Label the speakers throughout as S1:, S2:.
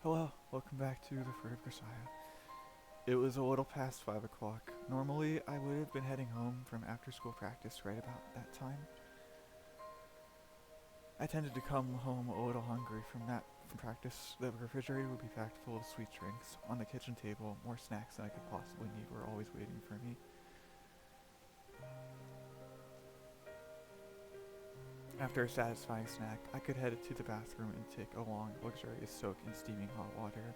S1: Hello, welcome back to the Fort of Grisaia. It was a little past 5 o'clock. Normally, I would have been heading home from after school practice right about that time. I tended to come home a little hungry from practice. The refrigerator would be packed full of sweet drinks. On the kitchen table, more snacks than I could possibly need were always waiting for me. After a satisfying snack, I could head to the bathroom and take a long, luxurious soak in steaming hot water.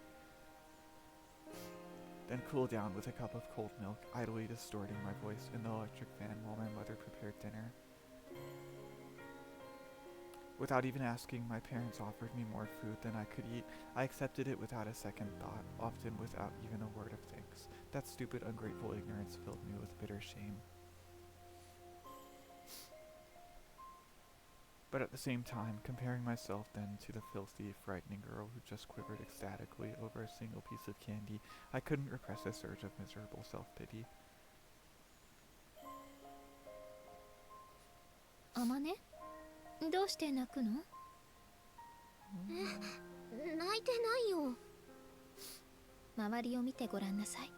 S1: Then cool down with a cup of cold milk, idly distorting my voice in the electric fan while my mother prepared dinner. Without even asking, my parents offered me more food than I could eat. I accepted it without a second thought, often without even a word of thanks. That stupid, ungrateful ignorance filled me with bitter shame. But at the same time, comparing myself then to the filthy, frightening girl who just quivered ecstatically over a single piece of candy, I couldn't repress a surge of miserable self-pity.
S2: Amane? どうして泣くの？泣いてないよ。周りを見てごらんなさい。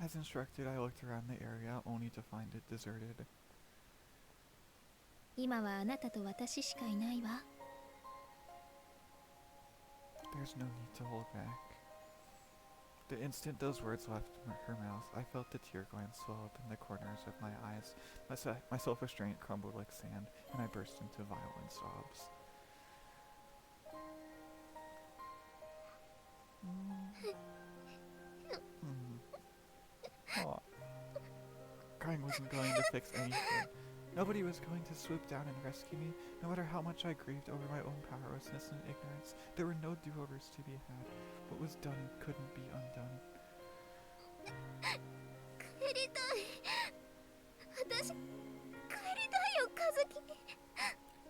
S1: As instructed, I looked around the area, only to find it deserted.
S2: 今はあなたと私しかいないわ。
S1: There's no need to hold back. The instant those words left her mouth, I felt the tear glands swell up in the corners of my eyes. My self-restraint crumbled like sand, and I burst into violent sobs. Aw. Crying wasn't going to fix anything. Nobody was going to swoop down and rescue me, no matter how much I grieved over my own powerlessness and ignorance. There were no do-overs to be had. What was done couldn't be undone.
S2: 帰りたい。私、帰りたいよ、和樹。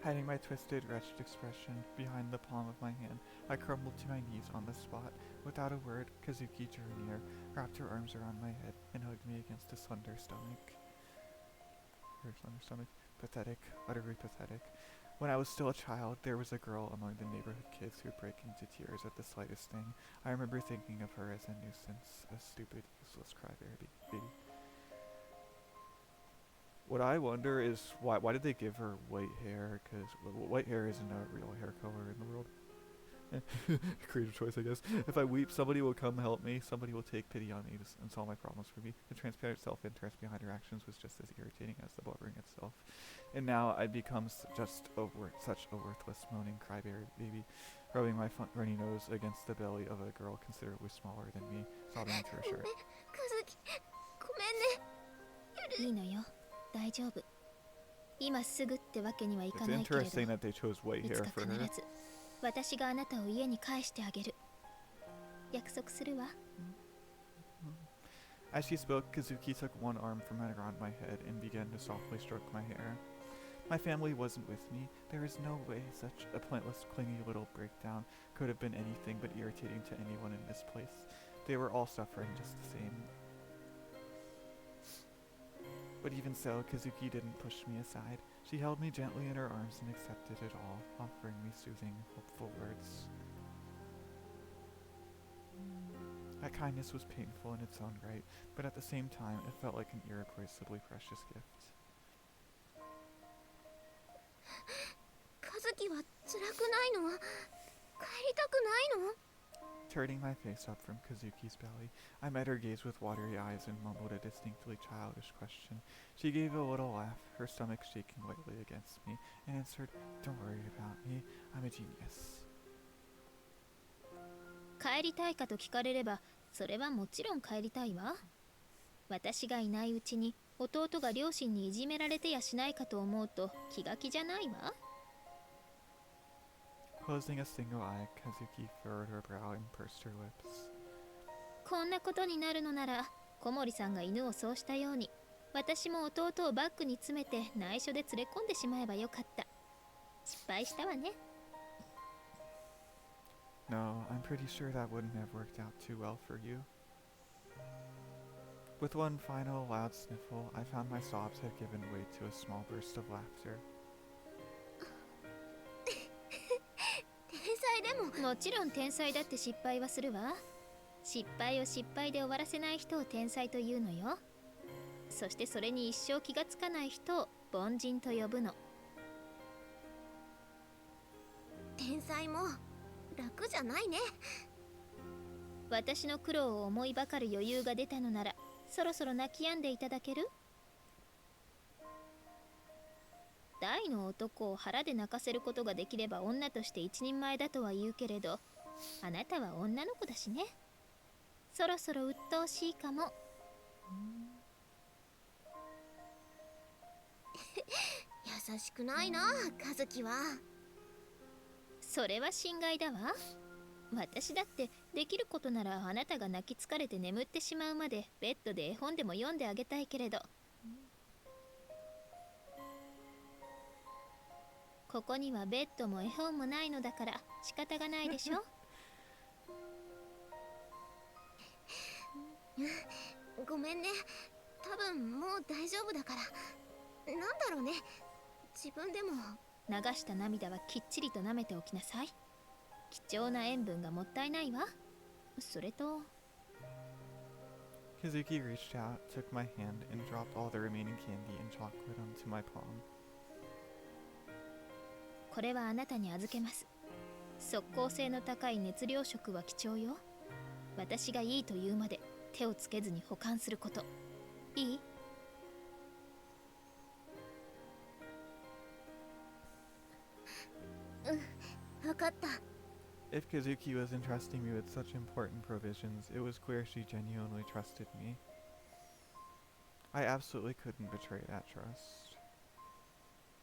S1: Hiding my twisted, wretched expression behind the palm of my hand, I crumbled to my knees on the spot. Without a word, Kazuki drew near, wrapped her arms around my head, and hugged me against a slender stomach. Pathetic, utterly pathetic. When I was still a child, there was a girl among the neighborhood kids who would break into tears at the slightest thing. I remember thinking of her as a nuisance, a stupid, useless crybaby. What I wonder is why did they give her white hair? Because white hair isn't a real hair color in the world. Creative choice, I guess. If I weep, somebody will come help me. Somebody will take pity on me and solve my problems for me. The transparent self-interest behind her actions was just as irritating as the blubbering itself. And now I'd become such a worthless, moaning crybaby, rubbing my runny nose against the belly of a girl considerably smaller than me, sobbing into her shirt.
S2: ごめんね。いいのよ。大丈夫。今すぐってわけにはいかないけれど。
S1: It's interesting that they chose white hair for her.
S2: 私があなたを家に返してあげる。約束するわ。
S1: As she spoke, Kazuki took one arm from around my head and began to softly stroke my hair. My family wasn't with me. There is no way such a pointless, clingy little breakdown could have been anything but irritating to anyone in this place. They were all suffering just the same. But even so, Kazuki didn't push me aside. She held me gently in her arms and accepted it all, offering me soothing, hopeful words. That kindness was painful in its own right, but at the same time, it felt like an irreplaceably precious gift.
S2: 和樹は辛くないの？帰りたくないの？
S1: Turning my face up from Kazuki's belly, I met her gaze with watery eyes and mumbled a distinctly childish question. She gave a little laugh, her stomach shaking lightly against me, and answered, "Don't worry about me. I'm a genius."
S2: 帰りたいかと聞かれれば、それはもちろん帰りたいわ。私がいないうちに弟が両親にいじめられてやしないかと思うと気が気じゃないわ。
S1: Closing a single eye, Kazuki furrowed her brow and pursed her lips.
S2: こんなことになるのなら、小森さんが犬をそうしたように、私も弟をバッグに詰めて内緒で連れ込んでしまえばよかった。失敗したわね。
S1: No, I'm pretty sure that wouldn't have worked out too well for you. With one final loud sniffle, I found my sobs had given way to a small burst of laughter.
S2: 天才でももちろん天才だって失敗はするわ。失敗を失敗で終わらせない人を天才というのよ。そしてそれに一生気がつかない人を凡人と呼ぶの。
S3: 天才も楽じゃないね。
S2: 私の苦労を思いばかる余裕が出たのなら、そろそろ泣き止んでいただける？大の男を腹で泣かせることができれば女として一人前だとは言うけれど、あなたは女の子だしね。そろそろ鬱陶しいかも。
S3: 優しくないな、和樹は。
S2: それは心外だわ。私だってできることならあなたが泣き疲れて眠ってしまうまでベッドで絵本でも読んであげたいけれど、ここにはベッドも絵本もないのだから仕方がないでしょ。
S3: ごめんね、多分もう大丈夫だから。なんだろうね、自分でも。
S2: 流した涙はきっちりと舐めておきなさい。貴重な塩分がもったいないわ。それと
S1: Kazuki reached out, took my hand, and dropped all the remaining candy and chocolate onto my palm.
S2: これはあなたに預けます。即効性の高い熱量食は貴重よ。私がいいと言うまで手をつけずに保管すること。いい？
S3: 分かった。
S1: If Kazuki was entrusting me with such important provisions, it was clear she genuinely trusted me. I absolutely couldn't betray that trust.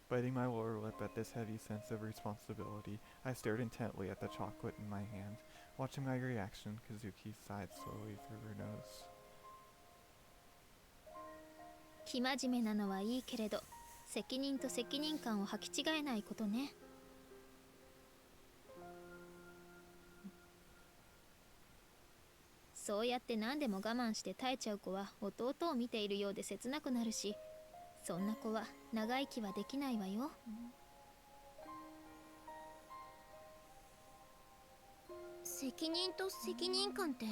S1: Biting my lower lip at this heavy sense of responsibility, I stared intently at the chocolate in my hand. Watching my reaction, Kazuki sighed slowly through her nose.
S2: 生真面目なのはいいけれど、責任と責任感を履き違えないことね。そうやって何でも我慢して耐えちゃう子は弟を見ているようで切なくなるし、そんな子は長生きはできないわよ。
S3: 責任と責任感って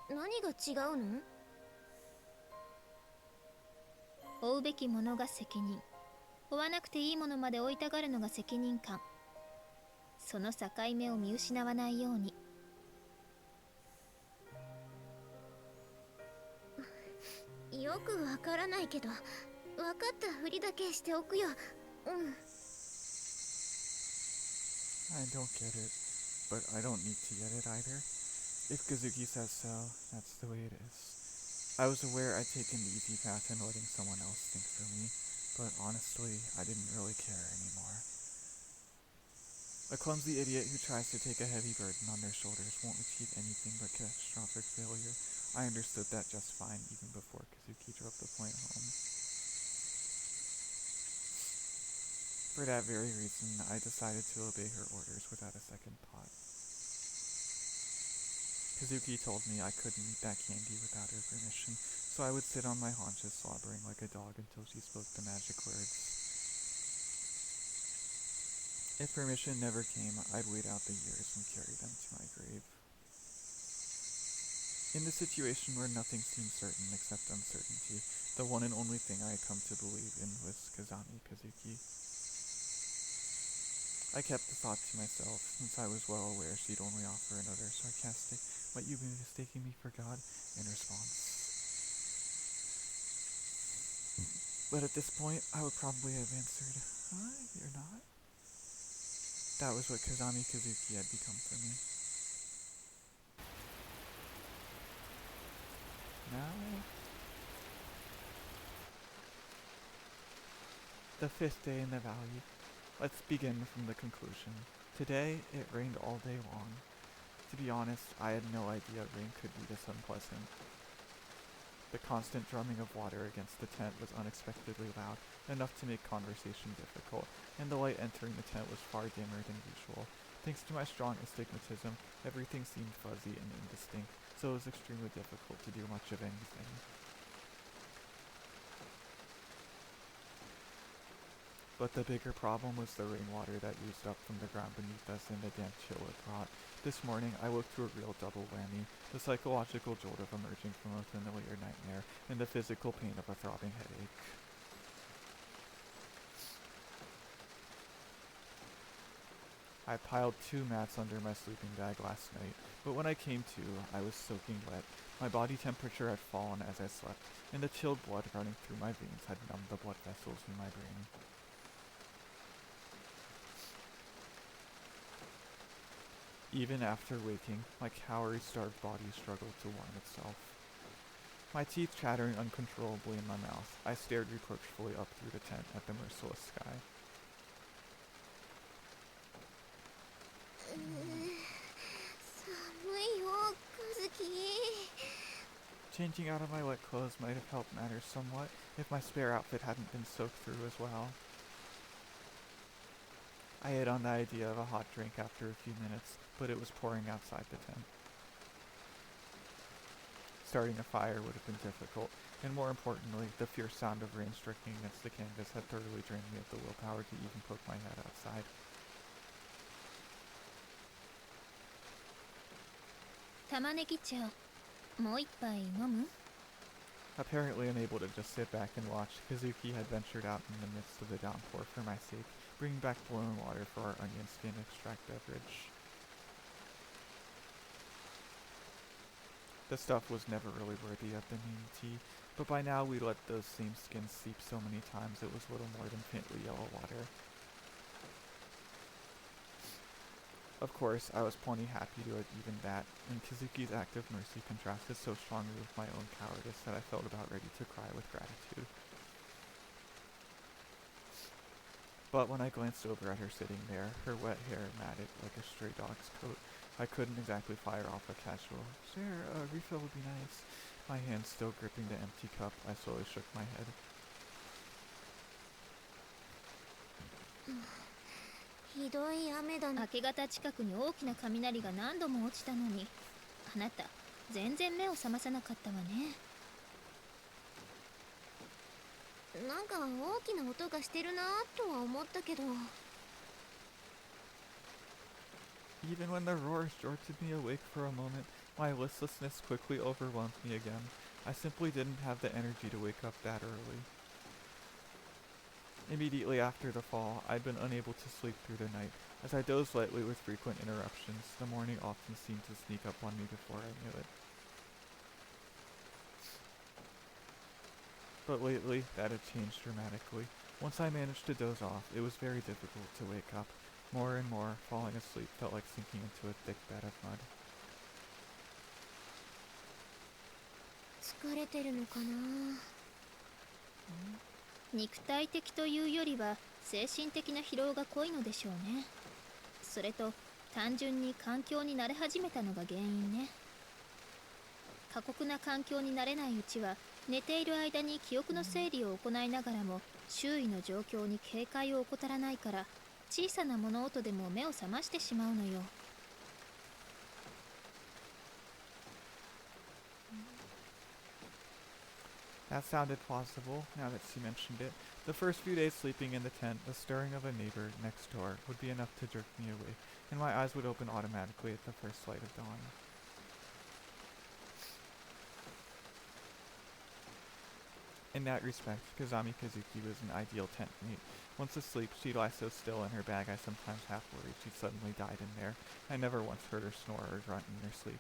S3: 何が違うの？
S2: 負うべきものが責任、負わなくていいものまで負いたがるのが責任感。その境目を見失わないように。
S3: よくわからないけど、分かったふりだけしておくよ。
S1: I don't get it, but I don't need to get it either. If Kazuki says so, that's the way it is. I was aware I'd taken the easy path in letting someone else think for me, but honestly, I didn't really care anymore. A clumsy idiot who tries to take a heavy burden on their shoulders won't achieve anything but catastrophic failure. I understood that just fine even before Kazuki drove the point home. For that very reason, I decided to obey her orders without a second thought. Kazuki told me I couldn't eat that candy without her permission, so I would sit on my haunches slobbering like a dog until she spoke the magic words. If permission never came, I'd wait out the years and carry them to my grave. In the situation where nothing seemed certain except uncertainty, the one and only thing I had come to believe in was Kazami Kazuki. I kept the thought to myself, since I was well aware she'd only offer another sarcastic, "Might you be mistaking me for God?" in response. But at this point, I would probably have answered, "You're not?" That was what Kazami Kazuki had become for me. Now, the fifth day in the valley. Let's begin from the conclusion. Today, it rained all day long. To be honest, I had no idea rain could be this unpleasant. The constant drumming of water against the tent was unexpectedly loud, enough to make conversation difficult, and the light entering the tent was far dimmer than usual. Thanks to my strong astigmatism, everything seemed fuzzy and indistinct, so it was extremely difficult to do much of anything. But the bigger problem was the rainwater that oozed up from the ground beneath us and the damp chill it brought. This morning, I woke to a real double whammy, the psychological jolt of emerging from a familiar nightmare, and the physical pain of a throbbing headache. I piled 2 mats under my sleeping bag last night, but when I came to, I was soaking wet. My body temperature had fallen as I slept, and the chilled blood running through my veins had numbed the blood vessels in my brain. Even after waking, my calorie-starved body struggled to warm itself. My teeth chattering uncontrollably in my mouth, I stared reproachfully up through the tent at the merciless sky. Changing out of my wet clothes might have helped matters somewhat if my spare outfit hadn't been soaked through as well. I hit on the idea of a hot drink after a few minutes, but it was pouring outside the tent. Starting a fire would have been difficult, and more importantly, the fierce sound of rain striking against the canvas had thoroughly drained me of the willpower to even poke my head outside. Apparently unable to just sit back and watch, Kazuki had ventured out in the midst of the downpour for my sake, bringing back boiling water for our onion skin extract beverage. The stuff was never really worthy of the name tea, but by now we'd let those same skins seep so many times it was little more than faintly yellow water. Of course, I was plenty happy to have even that, and Kazuki's act of mercy contrasted so strongly with my own cowardice that I felt about ready to cry with gratitude. But when I glanced over at her sitting there, her wet hair matted like a stray dog's coat, I couldn't exactly fire off a casual, "Sure, a refill would be nice." My hand still gripping the empty cup, I slowly shook my head.
S3: ひどい雨だな。
S2: 明け方近くに大きな雷が何度も落ちたのに、あなた全然目を覚まさなかったわね。
S3: なんか大きな音がしてるなとは思ったけど。
S1: Even when the roar jolted me awake for a moment, my listlessness quickly overwhelmed me again. I simply didn't have the energy to wake up that early. Immediately after the fall, I'd been unable to sleep through the night. As I dozed lightly with frequent interruptions, the morning often seemed to sneak up on me before I knew it. But lately, that had changed dramatically. Once I managed to doze off, it was very difficult to wake up. More and more, falling asleep felt like sinking into a thick bed of mud.
S3: 疲れてるのかな。
S2: 肉体的というよりは精神的な疲労が濃いのでしょうね。それと単純に環境に慣れ始めたのが原因ね。過酷な環境に慣れないうちは寝ている間に記憶の整理を行いながらも周囲の状況に警戒を怠らないから小さな物音でも目を覚ましてしまうのよ。
S1: That sounded plausible, now that she mentioned it. The first few days sleeping in the tent, the stirring of a neighbor next door would be enough to jerk me awake, and my eyes would open automatically at the first light of dawn. In that respect, Kazami Kazuki was an ideal tent mate. Once asleep, she'd lie so still in her bag I sometimes half worried she'd suddenly died in there. I never once heard her snore or grunt in her sleep.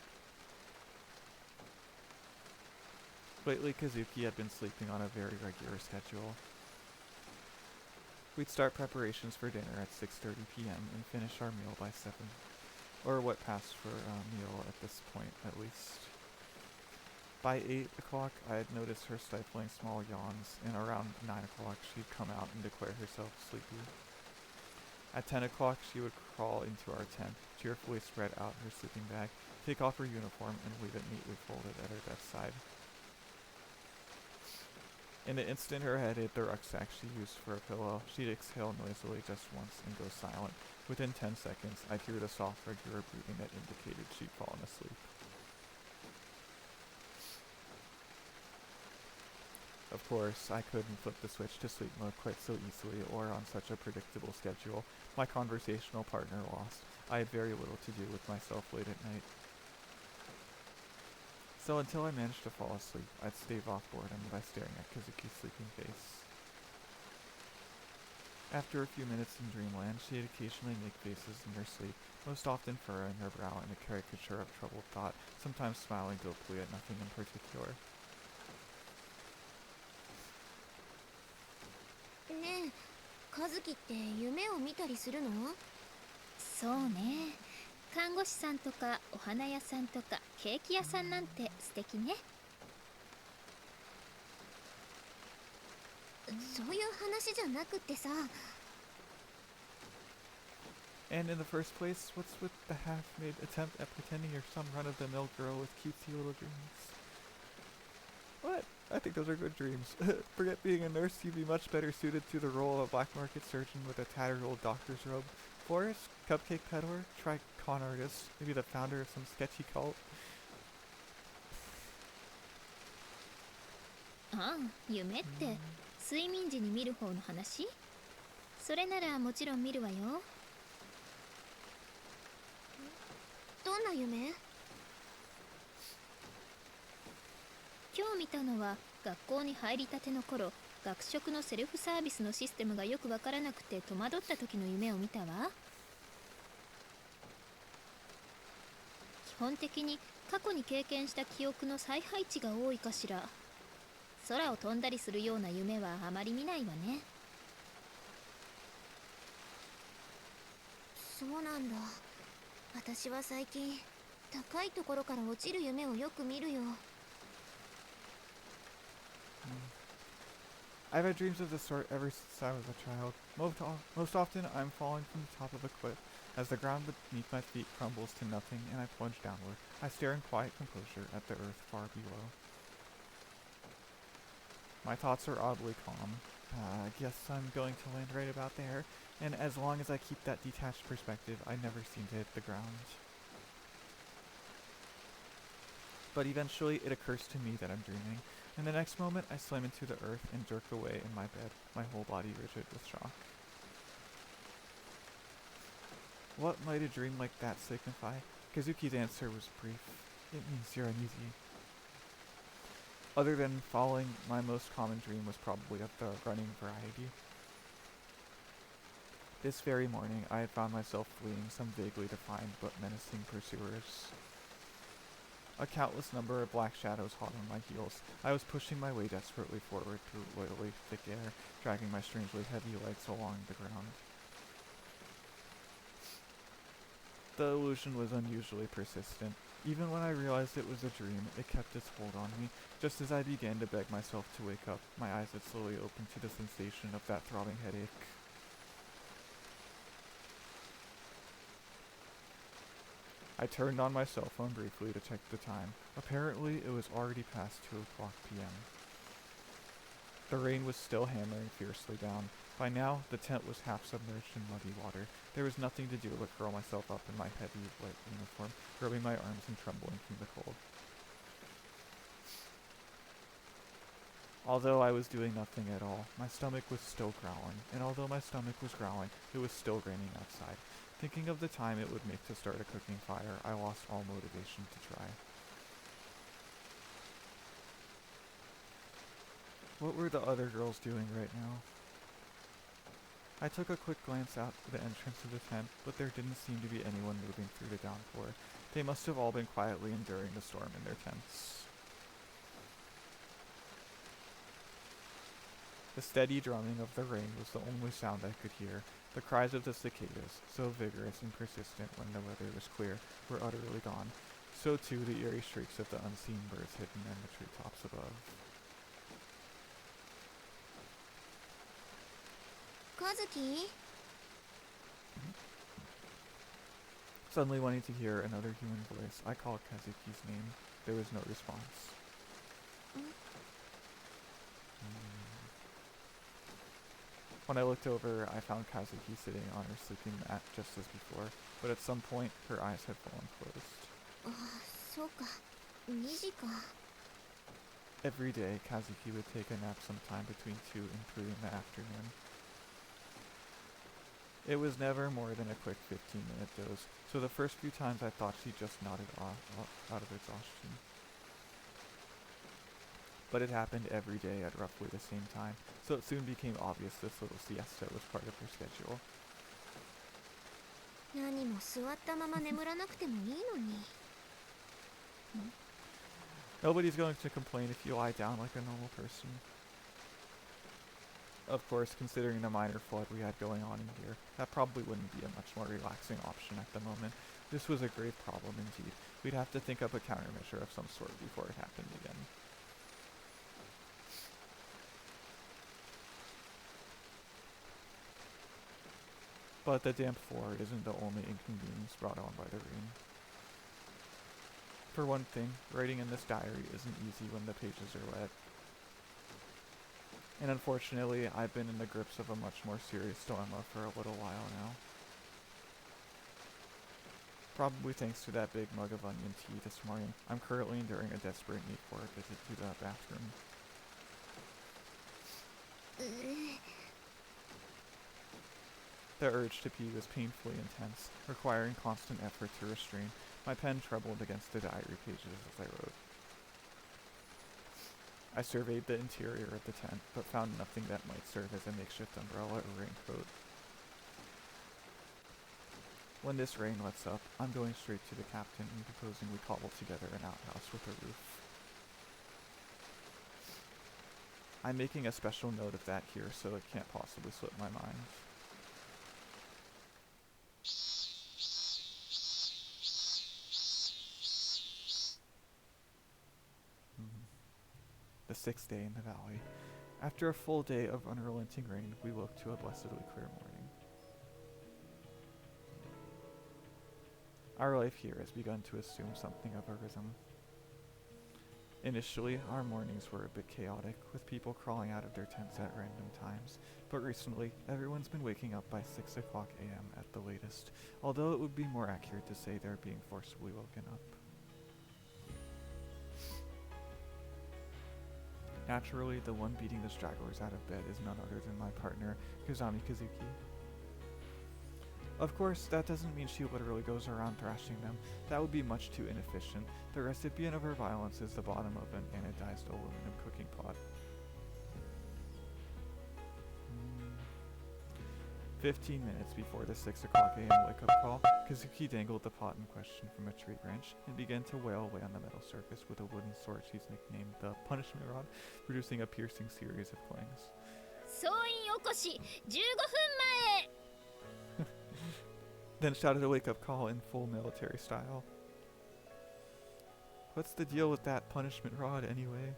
S1: Lately, Kazuki had been sleeping on a very regular schedule. We'd start preparations for dinner at 6:30 p.m. and finish our meal by 7. Or what passed for a meal at this point, at least. By 8 o'clock, I had noticed her stifling small yawns, and around 9 o'clock she'd come out and declare herself sleepy. At 10 o'clock, she would crawl into our tent, cheerfully spread out her sleeping bag, take off her uniform, and leave it neatly folded at her bedside. In the instant her head hit the rucksack she used for a pillow, she'd exhale noisily just once and go silent. Within 10 seconds, I'd hear the soft, regular breathing that indicated she'd fallen asleep. Of course, I couldn't flip the switch to sleep mode quite so easily or on such a predictable schedule. My conversational partner lost. I had very little to do with myself late at night. So until I managed to fall asleep, I'd stave off boredom by staring at Kazuki's sleeping face. After a few minutes in dreamland, she'd occasionally make faces in her sleep, most often furrowing her brow in a caricature of troubled thought, sometimes smiling dopely at nothing in particular.
S3: ねえ、和樹って夢を見たりするの？
S2: そうね。看護師さんとかお花屋さんとかケーキ屋さんなんて素敵ね。
S3: そういう話じゃなくってさ。
S1: And in the first place, what's with the half-made attempt at pretending you're some run-of-the-mill girl with cutesy little dreams? What? I think those are good dreams. Forget being a nurse, you'd be much better suited to the role of a black market surgeon with a tattered old doctor's robe. Florist, cupcake peddler, try con artist, maybe the founder of some sketchy cult.
S2: ああ、夢って睡眠時に見る方の話？それならもちろん見るわよ。
S3: どんな夢？
S2: 今日見たのは学校に入りたての頃、学食のセルフサービスのシステムがよくわからなくて戸惑った時の夢を見たわ。基本的に過去に経験した記憶の再配置が多いかしら。空を飛んだりするような夢はあまり見ないわね。
S3: そうなんだ。私は最近高いところから落ちる夢をよく見るよ。
S1: I've had dreams of this sort ever since I was a child. Most often, I'm falling from the top of a cliff. As the ground beneath my feet crumbles to nothing and I plunge downward, I stare in quiet composure at the earth far below. My thoughts are oddly calm. Guess I'm going to land right about there, and as long as I keep that detached perspective, I never seem to hit the ground. But eventually, it occurs to me that I'm dreaming. In the next moment, I slam into the earth and jerk away in my bed, my whole body rigid with shock. What might a dream like that signify? Kazuki's answer was brief. It means you're uneasy. Other than falling, my most common dream was probably of the running variety. This very morning, I had found myself fleeing some vaguely defined but menacing pursuers. A countless number of black shadows hot on my heels. I was pushing my way desperately forward through oily, thick air, dragging my strangely heavy legs along the ground. The illusion was unusually persistent. Even when I realized it was a dream, it kept its hold on me. Just as I began to beg myself to wake up, my eyes had slowly opened to the sensation of that throbbing headache. I turned on my cell phone briefly to check the time. Apparently, it was already past 2 o'clock p.m. The rain was still hammering fiercely down. By now, the tent was half submerged in muddy water. There was nothing to do but curl myself up in my heavy, white uniform, rubbing my arms and trembling from the cold. Although I was doing nothing at all, my stomach was still growling, and although my stomach was growling, it was still raining outside. Thinking of the time it would make to start a cooking fire, I lost all motivation to try. What were the other girls doing right now? I took a quick glance out the entrance of the tent, but there didn't seem to be anyone moving through the downpour. They must have all been quietly enduring the storm in their tents. The steady drumming of the rain was the only sound I could hear. The cries of the cicadas, so vigorous and persistent when the weather was clear, were utterly gone. So too the eerie shrieks of the unseen birds hidden in the treetops above.
S3: Kazuki?
S1: Suddenly wanting to hear another human voice, I called Kazuki's name. There was no response. When I looked over, I found Kazuki sitting on her sleeping mat just as before, but at some point, her eyes had fallen closed.
S3: あ、そうか。2時か。
S1: Every day, Kazuki would take a nap sometime between 2 and 3 in the afternoon. It was never more than a quick 15-minute doze, so the first few times I thought she just nodded off out of exhaustion. But it happened every day at roughly the same time, so it soon became obvious this little siesta was part of her schedule.
S3: 何も座ったまま眠らなくてもいいのに。
S1: Nobody's going to complain if you lie down like a normal person. Of course, considering the minor flood we had going on in here, that probably wouldn't be a much more relaxing option at the moment. This was a grave problem indeed. We'd have to think up a countermeasure of some sort before it happened again. But the damp floor isn't the only inconvenience brought on by the rain. For one thing, writing in this diary isn't easy when the pages are wet. And unfortunately, I've been in the grips of a much more serious dilemma for a little while now. Probably thanks to that big mug of onion tea this morning, I'm currently enduring a desperate need for a visit to the bathroom. The urge to pee was painfully intense, requiring constant effort to restrain. My pen trembled against the diary pages as I wrote. I surveyed the interior of the tent, but found nothing that might serve as a makeshift umbrella or raincoat. When this rain lets up, I'm going straight to the captain and proposing we cobble together an outhouse with a roof. I'm making a special note of that here so it can't possibly slip my mind. The sixth day in the valley. After a full day of unrelenting rain, we woke to a blessedly clear morning. Our life here has begun to assume something of a rhythm. Initially, our mornings were a bit chaotic, with people crawling out of their tents at random times, but recently, everyone's been waking up by 6 o'clock a.m. at the latest, although it would be more accurate to say they're being forcibly woken up. Naturally, the one beating the stragglers out of bed is none other than my partner, Kazami Kazuki. Of course, that doesn't mean she literally goes around thrashing them. That would be much too inefficient. The recipient of her violence is the bottom of an anodized aluminum cooking pot. 15 minutes before the 6 o'clock a.m. wake-up call, Kazuki dangled the pot in question from a tree branch and began to wail away on the metal surface with a wooden sword she's nicknamed the punishment rod, producing a piercing series of clangs.
S2: 総員起こし15分前
S1: Then shouted a wake-up call in full military style. What's the deal with that punishment rod anyway?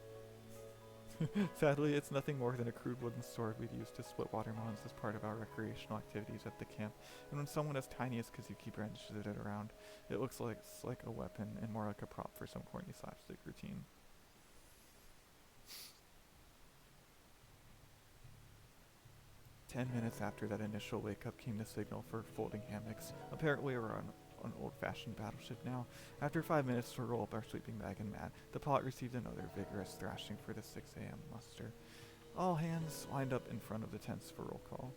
S1: Sadly, it's nothing more than a crude wooden sword we'd use to split watermelons as part of our recreational activities at the camp, and when someone as tiny as Kazuki brandishes it around, it looks like a weapon and more like a prop for some corny slapstick routine. "10 minutes after that initial wake-up came the signal for folding hammocks. Apparently we're on an old-fashioned battleship now. After 5 minutes to roll up our sleeping bag and mat, the pot received another vigorous thrashing for the 6 a.m. muster. All hands lined up in front of the tents for roll call.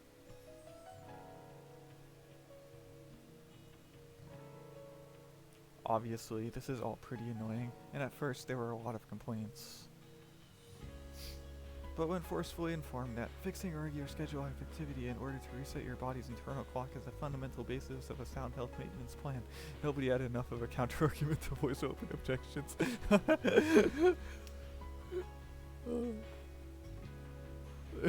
S1: Obviously, this is all pretty annoying, and at first there were a lot of complaints. But when forcefully informed that fixing a regular schedule of activity in order to reset your body's internal clock is a fundamental basis of a sound health maintenance plan, nobody had enough of a counter-argument to voice open objections.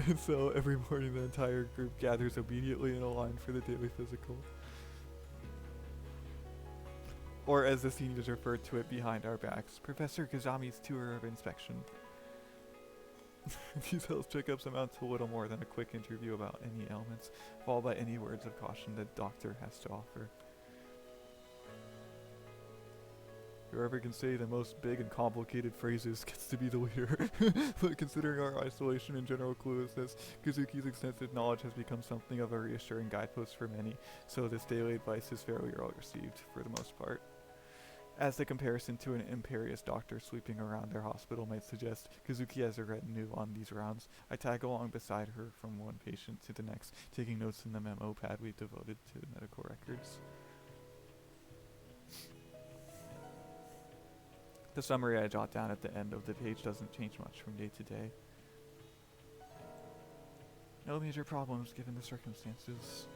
S1: And so every morning the entire group gathers obediently in a line for the daily physical. Or as the seniors referred to it behind our backs, Professor Kazami's tour of inspection. These health checkups amount to little more than a quick interview about any ailments, followed by any words of caution the doctor has to offer. Whoever can say the most big and complicated phrases gets to be the leader. But considering our isolation and general cluelessness, Kazuki's extensive knowledge has become something of a reassuring guidepost for many, so this daily advice is fairly well received for the most part. As the comparison to an imperious doctor sweeping around their hospital might suggest, Kazuki has a retinue on these rounds. I tag along beside her from one patient to the next, taking notes in the memo pad we devoted to medical records. The summary I jot down at the end of the page doesn't change much from day to day. No major problems given the circumstances.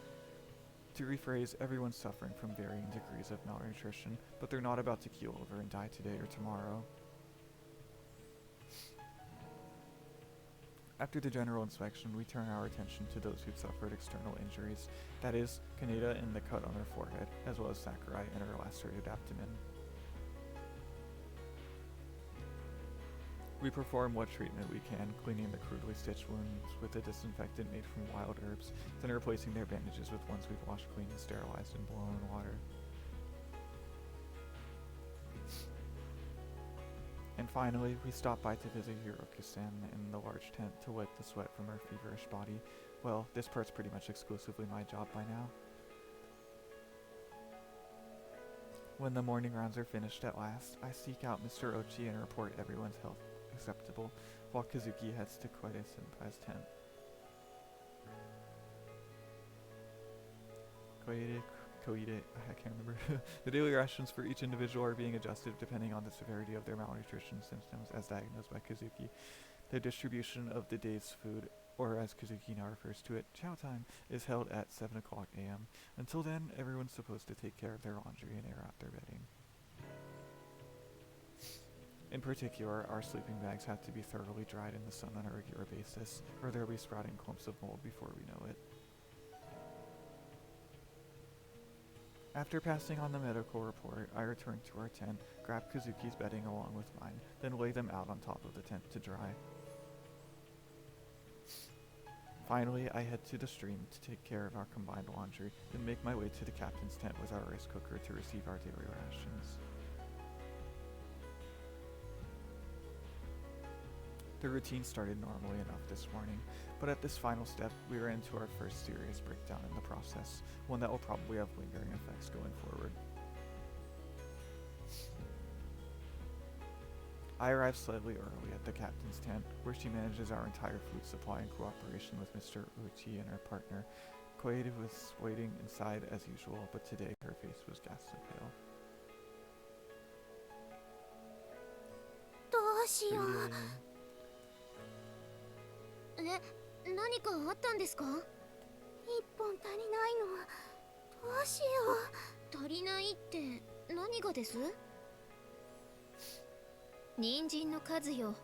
S1: To rephrase, everyone's suffering from varying degrees of malnutrition, but they're not about to keel over and die today or tomorrow. After the general inspection, we turn our attention to those who'd suffered external injuries, that is, Kaneda in the cut on her forehead, as well as Sakurai in her lacerated abdomen. We perform what treatment we can, cleaning the crudely stitched wounds with a disinfectant made from wild herbs, then replacing their bandages with ones we've washed clean and sterilized in boiling water. And finally, we stop by to visit Hiroki-san in the large tent to wipe the sweat from her feverish body. Well, this part's pretty much exclusively my job by now. When the morning rounds are finished at last, I seek out Mr. Ochi and report everyone's health acceptable, while Kazuki heads to Koide-senpai's tent. Koide, I can't remember. The daily rations for each individual are being adjusted depending on the severity of their malnutrition symptoms as diagnosed by Kazuki. The distribution of the day's food, or as Kazuki now refers to it, chow time, is held at 7 o'clock a.m. Until then, everyone's supposed to take care of their laundry and air out their bedding. In particular, our sleeping bags have to be thoroughly dried in the sun on a regular basis, or they'll be sprouting clumps of mold before we know it. After passing on the medical report, I return to our tent, grab Kazuki's bedding along with mine, then lay them out on top of the tent to dry. Finally, I head to the stream to take care of our combined laundry, then make my way to the captain's tent with our rice cooker to receive our daily rations. The routine started normally enough this morning, but at this final step, we ran into our first serious breakdown in the process, one that will probably have lingering effects going forward. I arrived slightly early at the captain's tent, where she manages our entire food supply in cooperation with Mr. Uchi and her partner. Koide was waiting inside as usual, but today her face was ghastly pale.
S3: どうしよう。何かあったんですか？一本足りないの。どうしよう。足りないって何がです？
S2: 人参の数よ。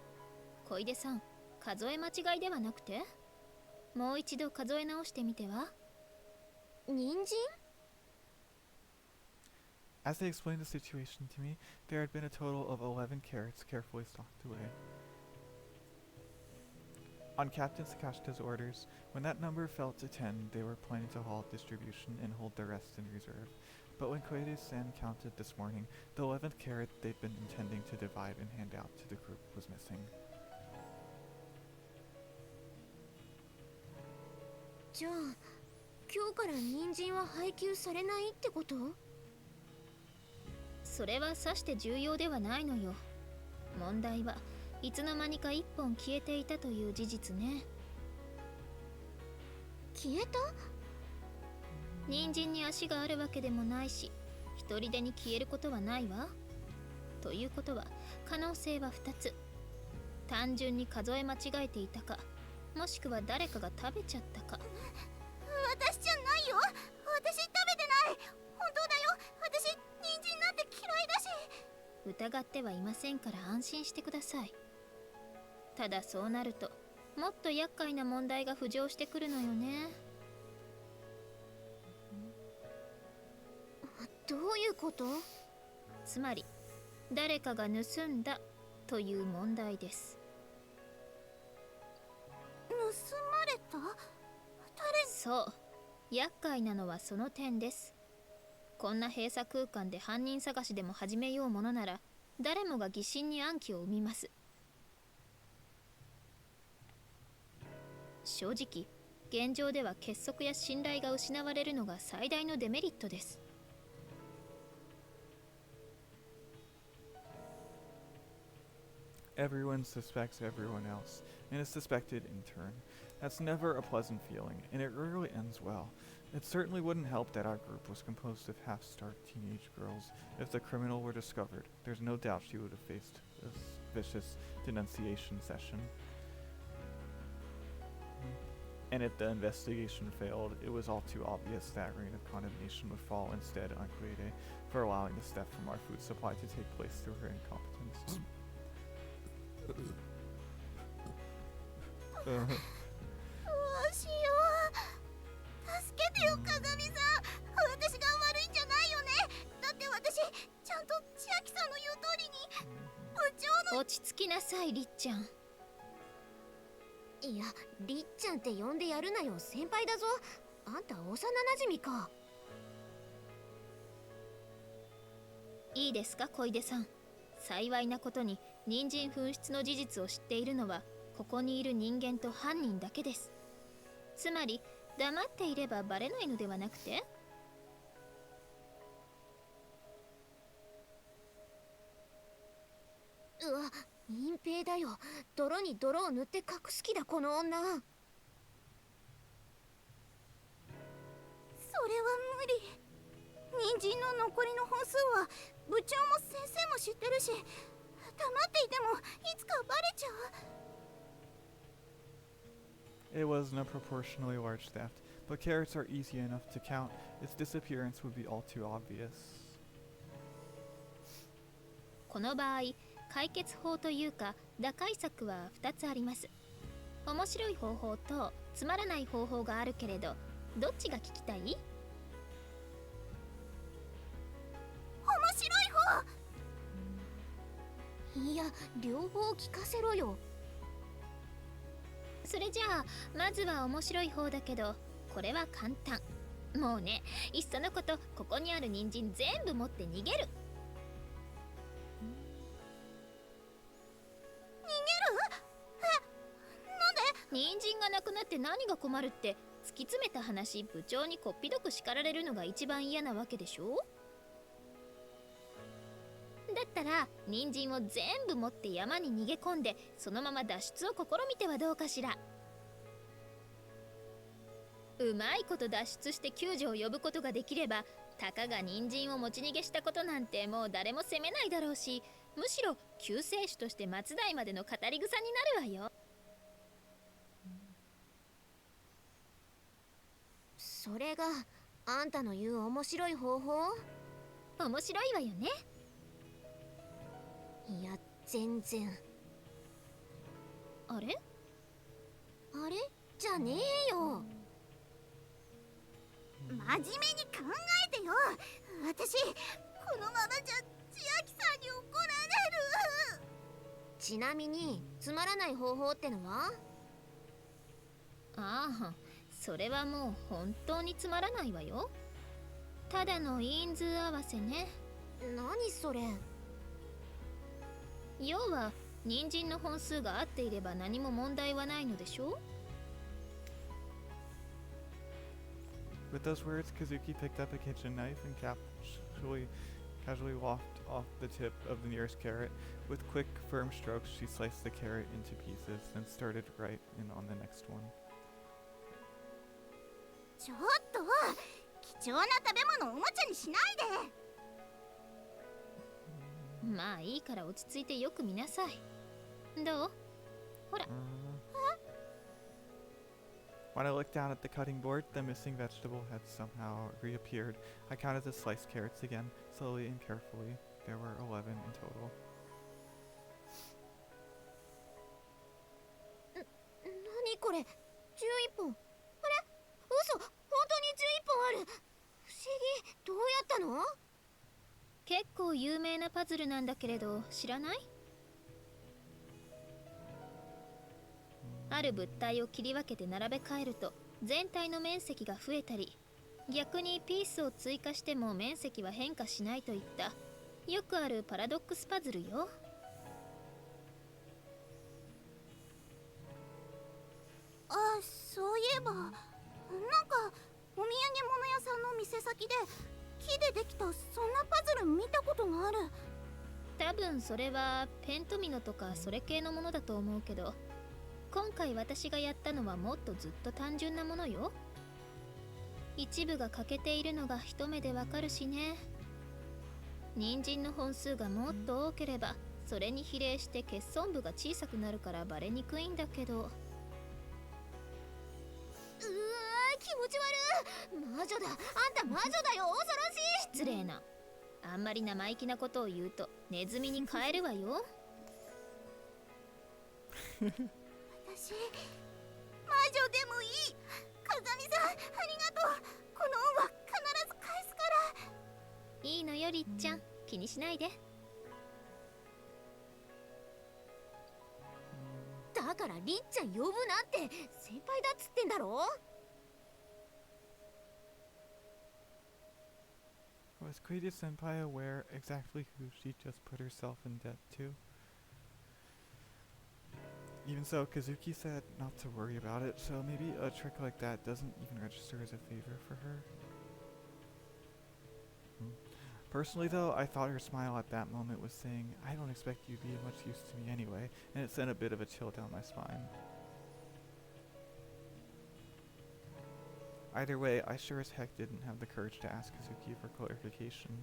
S2: 小出さん、数え間違いではなくて？もう一度数え直してみては？
S3: 人参？
S1: As they explained the situation to me, there had been a total of 11 carrots carefully stocked away. On Captain Sakashita's orders, when that number fell to 10, they were planning to halt distribution and hold the rest in reserve. But when Koide-san counted this morning, the 11th carrot they'd been intending to divide and hand out to the group was missing.
S3: じゃあ、今日から人参は配給されないってこと？
S2: それはさして重要ではないのよ。問題はいつの間にか一本消えていたという事実ね。
S3: 消えた？
S2: 人参に足があるわけでもないし、一人でに消えることはないわ。ということは可能性は2つ。単純に数え間違えていたか、もしくは誰かが食べちゃったか。
S3: 私じゃないよ。私食べてない。本当だよ。私人参なんて嫌いだし。
S2: 疑ってはいませんから安心してください。ただそうなるともっと厄介な問題が浮上してくるのよね。
S3: どういうこと？
S2: つまり誰かが盗んだという問題です。
S3: 盗まれた？
S2: そう、厄介なのはその点です。こんな閉鎖空間で犯人探しでも始めようものなら誰もが疑心に暗鬼を生みます。正直、現状では結束や信頼が失われるのが最大のデメリットです。
S1: Everyone suspects everyone else, and is suspected in turn. That's never a pleasant feeling, and it rarely ends well. It certainly wouldn't help that our group was composed of half-starved teenage girls. If the criminal were discovered, there's no doubt she would have faced a vicious denunciation session. And if the investigation failed, it was all too obvious that reign of condemnation would fall instead on Quede for allowing the theft from our food supply to take place through her incompetence.
S3: どうしよう。助けてよ、鏡さん。私が悪いんじゃないよね。だって私ちゃんと千秋さんの言う通りに部長の。
S2: 落ち着きなさい、りっちゃん。
S3: いや、りっちゃんって呼んでやるなよ、先輩だぞ。あんた幼馴染か。
S2: いいですか、小出さん。幸いなことに人参紛失の事実を知っているのはここにいる人間と犯人だけです。つまり黙っていればバレないのではなくて、
S3: うわ、隠蔽だよ。泥に泥を塗って隠す気だ、この女。それは無理。人参の残りの本数は部長も先生も知ってるし、黙っていてもいつかバレちゃう。
S1: It wasn't a proportionally large theft, but carrots are easy enough to count. Its disappearance would be all too obvious.
S2: この場合解決法というか打開策は2つあります。面白い方法とつまらない方法があるけれど、どっちが聞きたい？
S3: 面白い方。いや、両方聞かせろよ。
S2: それじゃあまずは面白い方だけど、これは簡単。もうね、いっそのことここにある人参全部持って逃げる。人参がなくなって何が困るって、突き詰めた話、部長にこっぴどく叱られるのが一番嫌なわけでしょ。だったら人参を全部持って山に逃げ込んで、そのまま脱出を試みてはどうかしら。うまいこと脱出して救助を呼ぶことができれば、たかが人参を持ち逃げしたことなんてもう誰も責めないだろうし、むしろ救世主として末代までの語り草になるわよ。
S3: それがあんたの言う面白い方法？
S2: 面白いわよね。
S3: いや、全然。
S2: あれ？
S3: あれじゃねえよ。真面目に考えてよ。私このままじゃ千秋さんに怒られる。ちなみにつまらない方法ってのは？
S2: ああ、それはもう本当につまらないわよ。ただの因数合わせね。
S3: 何それ？
S2: 要は人参の本数が合っていれば何も問題はないのでしょう。
S1: With those words, Kazuki picked up a kitchen knife and casually lopped off the tip of the nearest carrot. With quick, firm strokes, she sliced the carrot into pieces, then started right in on the next one.
S3: ちょっと貴重な食べ物をおもちゃにしないで。
S2: まあいいから落ち着いてよく見なさい。どう？ほら。
S1: When I looked down at the cutting board, the missing vegetable had somehow reappeared. I counted the sliced carrots again, slowly and carefully. There were 11 in total.
S3: 何これ？11本。あれ？嘘、本当に11本ある。不思議、どうやったの？
S2: 結構有名なパズルなんだけれど、知らない？ある物体を切り分けて並べ替えると全体の面積が増えたり、逆にピースを追加しても面積は変化しないといったよくあるパラドックスパズルよ。
S3: あ、そういえばなんかお土産物屋さんの店先で木でできたそんなパズル見たことがある。
S2: 多分それはペントミノとかそれ系のものだと思うけど、今回私がやったのはもっとずっと単純なものよ。一部が欠けているのが一目でわかるしね。人参の本数がもっと多ければそれに比例して欠損部が小さくなるからバレにくいんだけど。
S3: 気持ち悪い。魔女だ。あんた魔女だよ。恐ろしい。
S2: 失礼な。あんまり生意気なことを言うとネズミに変えるわよ。
S3: 私魔女でもいい。鏡さんありがとう。この恩は必ず返すから。
S2: いいのよりっちゃん、気にしないで。
S3: だからりっちゃん呼ぶなって。先輩だっつってんだろ。
S1: Was Cletus Senpai aware exactly who she just put herself in debt to? Even so, Kazuki said not to worry about it, so maybe a trick like that doesn't even register as a favor for her. Personally though, I thought her smile at that moment was saying, I don't expect you to be much use to me anyway, and it sent a bit of a chill down my spine. Either way, I sure as heck didn't have the courage to ask Kazuki for clarification.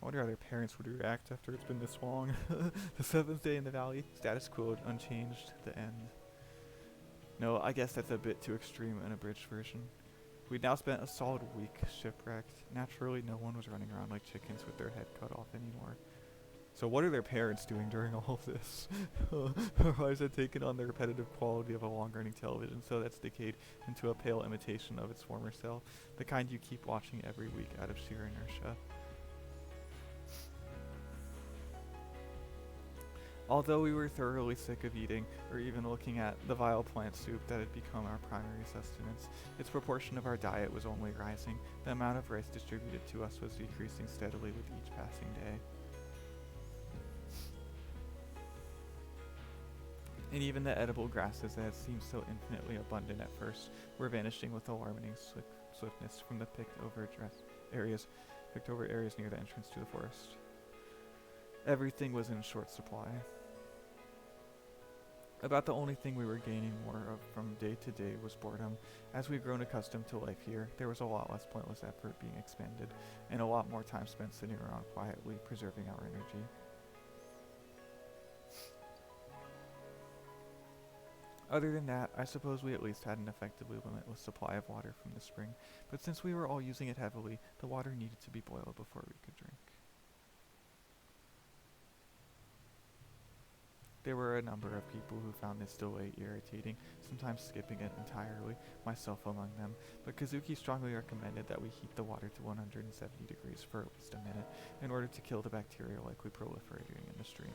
S1: I wonder how their parents would react after it's been this long. The 7th day in the valley, status quo unchanged, the end. No, I guess that's a bit too extreme an abridged version. We'd now spent a solid week shipwrecked. Naturally, no one was running around like chickens with their head cut off anymore. So what are their parents doing during all of this? Our lives had taken on the repetitive quality of a long-running television, so that's decayed into a pale imitation of its former self, the kind you keep watching every week out of sheer inertia. Although we were thoroughly sick of eating, or even looking at the vile plant soup that had become our primary sustenance, its proportion of our diet was only rising. The amount of rice distributed to us was decreasing steadily with each passing day. And even the edible grasses that had seemed so infinitely abundant at first were vanishing with alarming swiftness from the picked over areas near the entrance to the forest. Everything was in short supply. About the only thing we were gaining more of from day to day was boredom. As we've grown accustomed to life here, there was a lot less pointless effort being expended, and a lot more time spent sitting around quietly, preserving our energy. Other than that, I suppose we at least had an effectively limitless supply of water from the spring, but since we were all using it heavily, the water needed to be boiled before we could drink. There were a number of people who found this delay irritating, sometimes skipping it entirely, myself among them, but Kazuki strongly recommended that we heat the water to 170 degrees for at least a minute in order to kill the bacteria likely proliferating in the stream.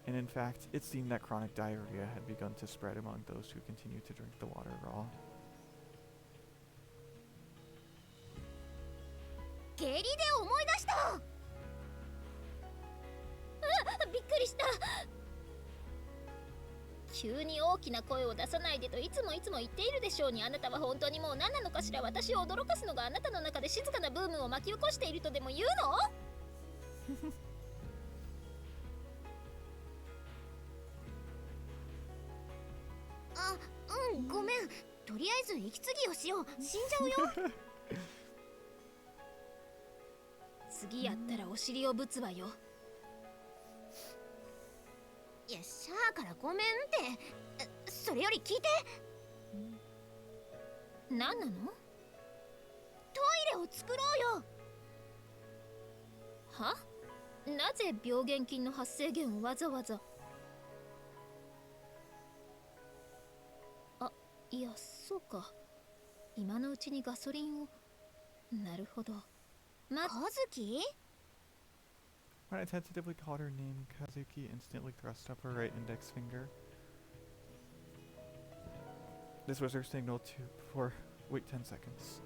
S1: And in fact, it seemed that chronic diarrhea had begun to spread among those who continued to drink the water raw.
S3: 下痢で思い出した。
S2: びっくりした。急に大きな声を出さないでといつも言っているでしょうに、あなたは本当にもう何なのかしら。私を驚かすのがあなたの中で静かなブームを巻き起こしているとでも言うの？
S3: あ、ごめん。とりあえず息継ぎをしよう。死んじゃうよ。
S2: 次やったらお尻をぶつわよ。
S3: いや、シャアからごめんって。それより聞いて。
S2: 何なの？
S3: トイレを作ろうよ。
S2: は？なぜ病原菌の発生源をわざわざ。あ、いや、そうか。今のうちにガソリンを。なるほど。
S3: カズキ？
S1: When I tentatively called her name, Kazuki instantly thrust up her right index finger. This was her signal to wait 10 seconds.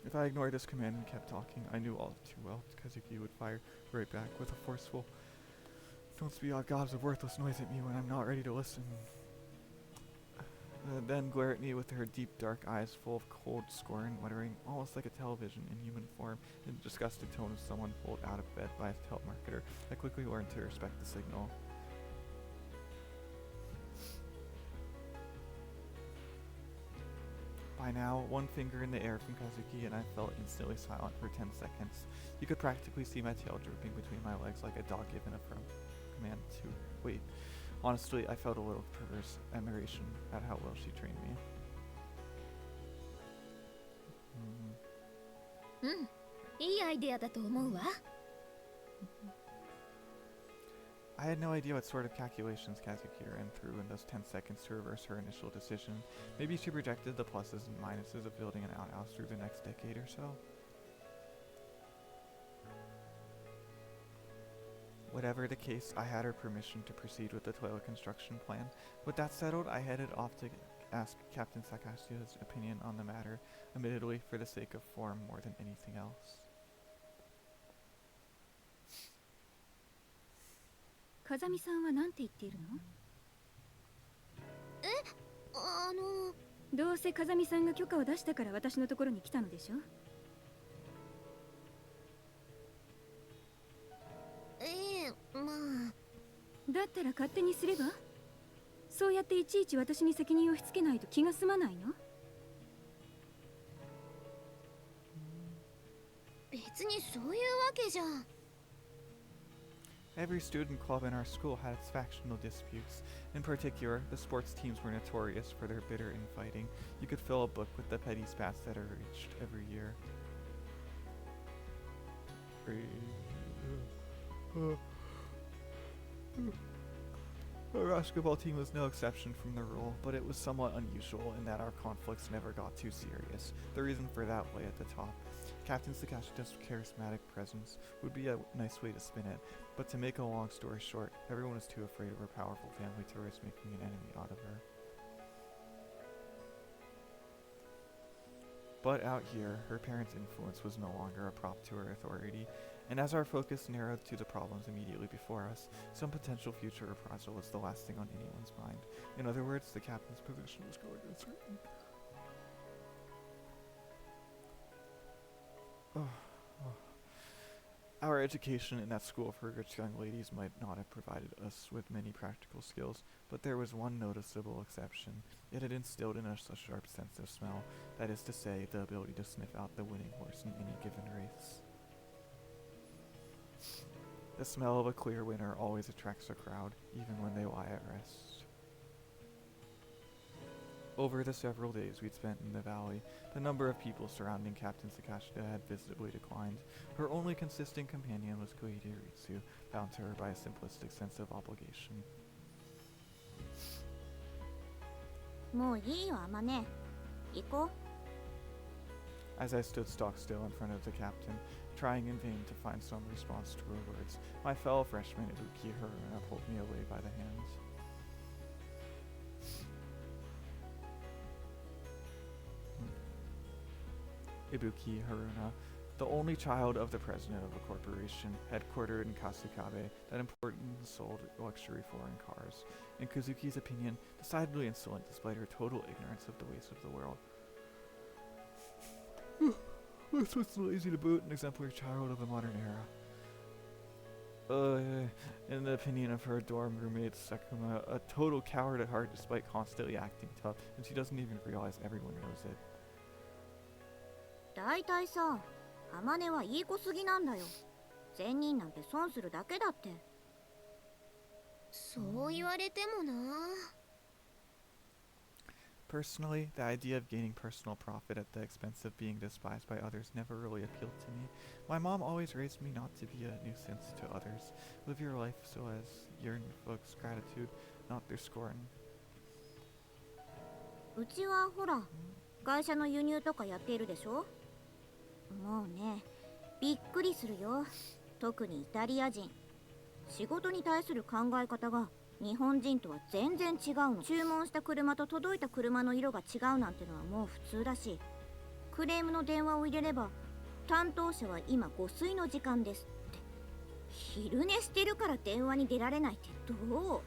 S1: If I ignored this command and kept talking, I knew all too well Kazuki would fire right back with a forceful Don't spew out gobs of worthless noise at me when I'm not ready to listen. Then glare at me with her deep dark eyes full of cold scorn, muttering, almost like a television in human form, in the disgusted tone of someone pulled out of bed by a telemarketer. I quickly learned to respect the signal. By now, one finger in the air from Kazuki, and I felt instantly silent for 10 seconds. You could practically see my tail drooping between my legs like a dog given a firm command to wait. Honestly, I felt a little perverse admiration at how well she trained me.
S2: いいアイデアだと思うわ。
S1: I had no idea what sort of calculations Kazuki ran through in those 10 seconds to reverse her initial decision. Maybe she projected the pluses and minuses of building an outhouse through the next decade or so. Whatever the case, I had her permission to proceed with the toilet construction plan. With that settled, I headed off to ask Captain Sakashi's opinion on the matter, admittedly for the sake of form more than anything else.
S4: 風見さんは何て言っているの？どうせ風見さんが許可を出したから私のところに来たのでしょ？
S3: まあ。
S4: だったら勝手にすれば？そうやっていちいち私に責任を押し付けないと気が済まないの？
S3: 別にそういうわけじゃ。
S1: Every student club in our school had its factional disputes. In particular, the sports teams were notorious for their bitter infighting. You could fill a book with the petty spats that are reached every year. Our basketball team was no exception from the rule, but it was somewhat unusual in that our conflicts never got too serious. The reason for that lay at the top. Captain Sakashi's charismatic presence would be a nice way to spin it, but to make a long story short, everyone was too afraid of her powerful family to risk making an enemy out of her. But out here, her parents' influence was no longer a prop to her authority, and as our focus narrowed to the problems immediately before us, some potential future reprisal was the last thing on anyone's mind. In other words, the captain's position was growing uncertain. Our education in that school for rich young ladies might not have provided us with many practical skills, but there was one noticeable exception. It had instilled in us a sharp sense of smell, that is to say, the ability to sniff out the winning horse in any given race. The smell of a clear winner always attracts a crowd, even when they lie at rest. Over the several days we'd spent in the valley, the number of people surrounding Captain Sakashita had visibly declined. Her only consistent companion was Koide Ritsu, bound to her by a simplistic sense of obligation.
S3: もういいよ、Amane。行こう。
S1: As I stood stock still in front of the captain, trying in vain to find some response to her words, my fellow freshman Ibuki Haruna pulled me away by the hand. Ibuki Haruna, the only child of the president of a corporation headquartered in Kasukabe that imported and sold luxury foreign cars. In Kazuki's opinion, decidedly insolent despite her total ignorance of the ways of the world. This was lazy to boot, an exemplary child of the modern era. In the opinion of her dorm roommate Sakuma, a total coward at heart despite constantly acting tough, and she doesn't even realize everyone knows it.
S3: だいたいさ、Amaneはいい子すぎなんだよ。善人なんて損するだけだって。そう言われてもな。
S1: Personally, the idea of gaining personal profit at the expense of being despised by others never really appealed to me. My mom always raised me not to be a nuisance to others. Live your life so as yearn folks' gratitude, not their scorn.
S3: うちはほら、会社の輸入とかやっているでしょ。もうね、びっくりするよ。特にイタリア人。仕事に対する考え方が日本人とは全然違うの。注文した車と届いた車の色が違うなんてのはもう普通だし、クレームの電話を入れれば担当者は今ご水の時間ですって。昼寝してるから電話に出られないってどう？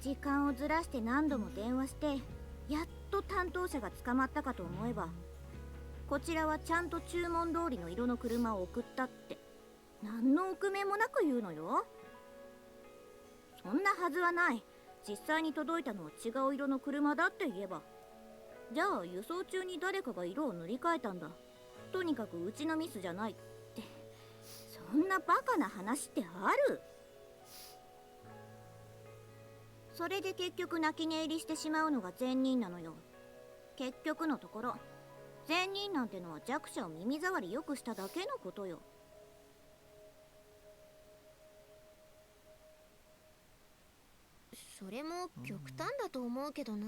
S3: 時間をずらして何度も電話してやっと担当者が捕まったかと思えば、こちらはちゃんと注文通りの色の車を送ったって何の臆面もなく言うのよ。そんなはずはない。実際に届いたのは違う色の車だって言えば、じゃあ輸送中に誰かが色を塗り替えたんだ、とにかくうちのミスじゃないって、そんなバカな話ってある？それで結局泣き寝入りしてしまうのが善人なのよ。結局のところ善人なんてのは弱者を耳障りよくしただけのことよ。
S2: それも極端だと思うけどな。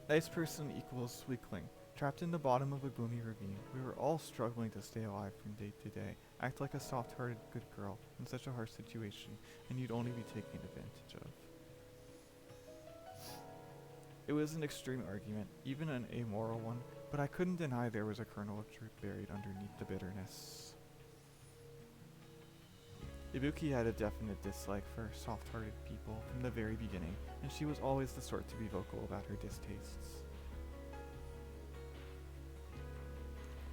S1: Nice person equals weakling. Trapped in the bottom of a gloomy ravine, we were all struggling to stay alive from day to day. Act like a soft-hearted good girl in such a harsh situation, and you'd only be taken advantage of. It was an extreme argument, even an amoral one, but I couldn't deny there was a kernel of truth buried underneath the bitterness. Ibuki had a definite dislike for soft-hearted people from the very beginning, and she was always the sort to be vocal about her distastes.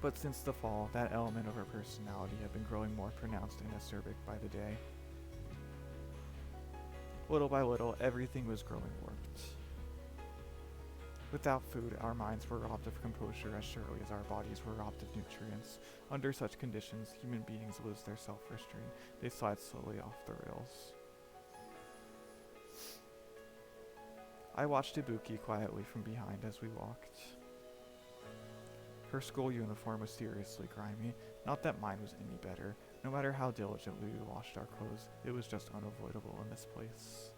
S1: But since the fall, that element of her personality had been growing more pronounced and acerbic by the day. Little by little, everything was growing warped. Without food, our minds were robbed of composure as surely as our bodies were robbed of nutrients. Under such conditions, human beings lose their self-restraint. They slide slowly off the rails. I watched Ibuki quietly from behind as we walked. Her school uniform was seriously grimy. Not that mine was any better. No matter how diligently we washed our clothes, it was just unavoidable in this place.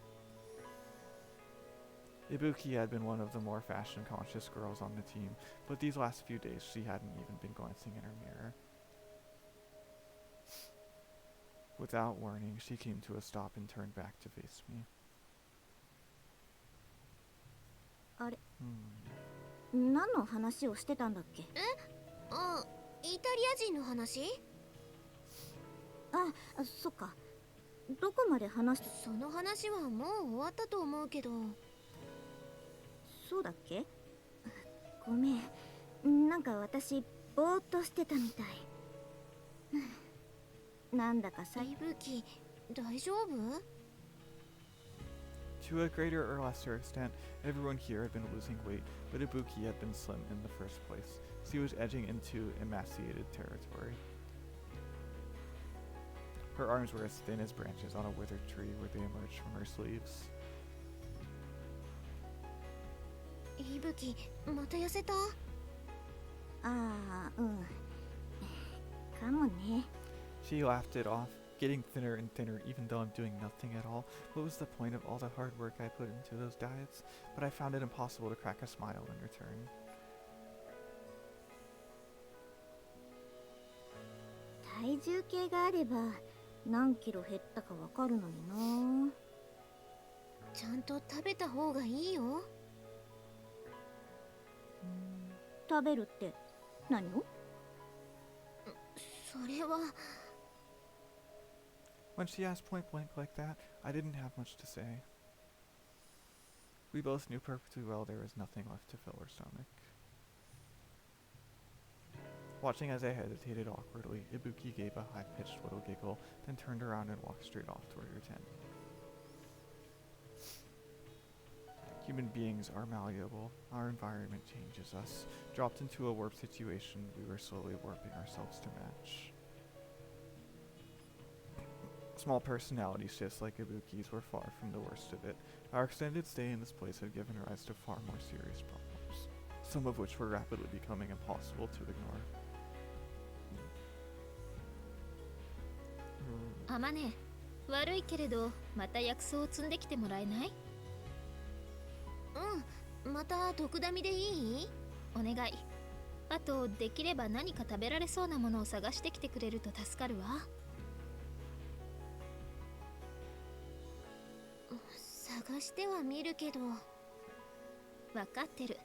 S1: Ibuki had been one of the more fashion-conscious girls on the team, but these last few days she hadn't even been glancing in her mirror. Without warning, she came to a stop and turned back to face me.
S3: あれ、何の話をしてたんだっけ？
S2: あ、イタリア人の話？
S3: あ、そっか。どこまで話した？
S2: その話はもう終わったと思うけど。
S3: そうだっけ？ごめん、なんか私ぼーっとしてたみたい。なんだかさ。
S2: イブキ、大丈夫
S1: ？To a greater or lesser extent, everyone here had been losing weight, but Ibuki had been slim in the first place. She was edging into emaciated territory. Her arms were as thin as branches on a withered tree where they emerged from her sleeves.
S2: イブキ、また痩せた？
S3: ああ、うん。かもね。
S1: She laughed it off, getting thinner and thinner even though I'm doing nothing at all. What was the point of all the hard work I put into those diets? But I found it impossible to crack a smile in return.
S3: 体重計があれば何キロ減ったかわかるのにな。
S2: ちゃんと食べた方がいいよ。
S3: 食べるって何を？
S2: それは。
S1: When she asked point blank like that, I didn't have much to say. We both knew perfectly well there was nothing left to fill her stomach. Watching as I hesitated awkwardly, Ibuki gave a high-pitched little giggle, then turned around and walked straight off toward her tent. Human beings are malleable. Our environment changes us. Dropped into a warped situation, we were slowly warping ourselves to match. Small personality shifts like Ibuki's were far from the worst of it. Our extended stay in this place had given rise to far more serious problems, some of which were rapidly becoming impossible to ignore.
S2: Amane、悪いけれどまた薬草を積んできてもらえない？うん、また毒ダミでいい？お願い。あとできれば何か食べられそうなものを探してきてくれると助かるわ。探
S3: 探しては見るけど。
S2: 分かってる。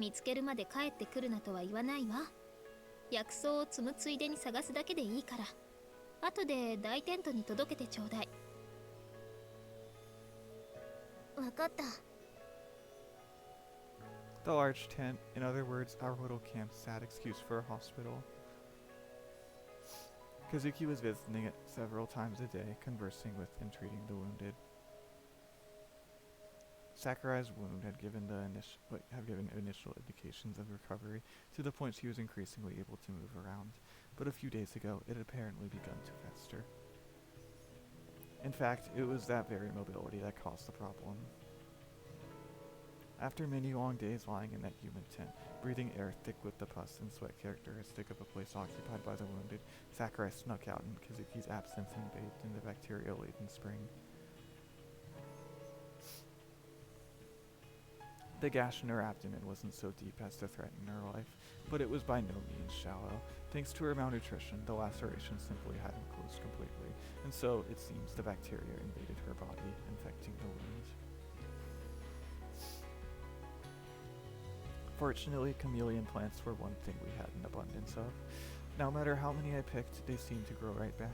S2: 見つけるまで帰ってくるなとは言わないわ。薬草を積むついでに探すだけでいいから。後で大テントに届けてちょうだい。
S3: わかった。
S1: The large tent, in other words, our little camp, sad excuse for a hospital. Kazuki was visiting it several times a day, conversing with and treating the wounded. Sakurai's wound had given initial indications of recovery, to the point she was increasingly able to move around, but a few days ago it had apparently begun to fester. In fact, it was that very mobility that caused the problem. After many long days lying in that human tent, breathing air thick with the pus and sweat characteristic of a place occupied by the wounded, Sakurai snuck out in Kazuki's absence and bathed in the bacteria-laden spring. The gash in her abdomen wasn't so deep as to threaten her life, but it was by no means shallow. Thanks to her malnutrition, the laceration simply hadn't closed completely, and so, it seems, the bacteria invaded her body, infecting the wound. Fortunately, chameleon plants were one thing we had an abundance of. No matter how many I picked, they seemed to grow right back.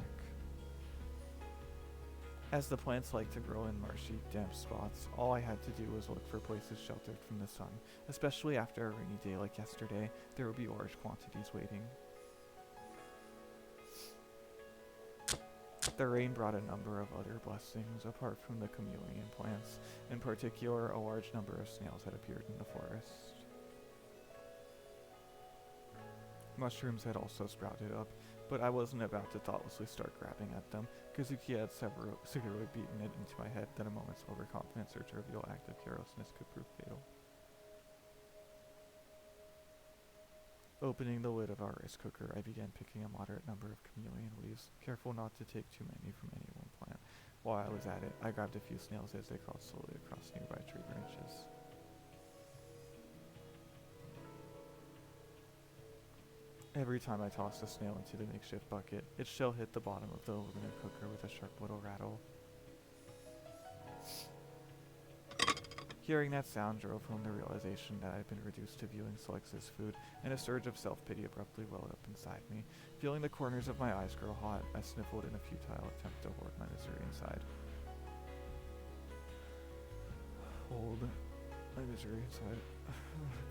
S1: As the plants like to grow in marshy, damp spots, all I had to do was look for places sheltered from the sun. Especially after a rainy day like yesterday, there would be large quantities waiting. The rain brought a number of other blessings, apart from the chameleon plants. In particular, a large number of snails had appeared in the forest. Mushrooms had also sprouted up, but I wasn't about to thoughtlessly start grabbing at them. Kazuki had severely beaten it into my head that a moment's overconfidence or trivial act of carelessness could prove fatal. Opening the lid of our rice cooker, I began picking a moderate number of chameleon leaves, careful not to take too many from any one plant. While I was at it, I grabbed a few snails as they crawled slowly across nearby tree branches. Every time I tossed a snail into the makeshift bucket, its shell hit the bottom of the aluminum cooker with a sharp little rattle. Hearing that sound drove home the realization that I had been reduced to viewing Slugs as food, and a surge of self-pity abruptly welled up inside me. Feeling the corners of my eyes grow hot, I sniffled in a futile attempt to hoard my misery inside. Hold my misery inside.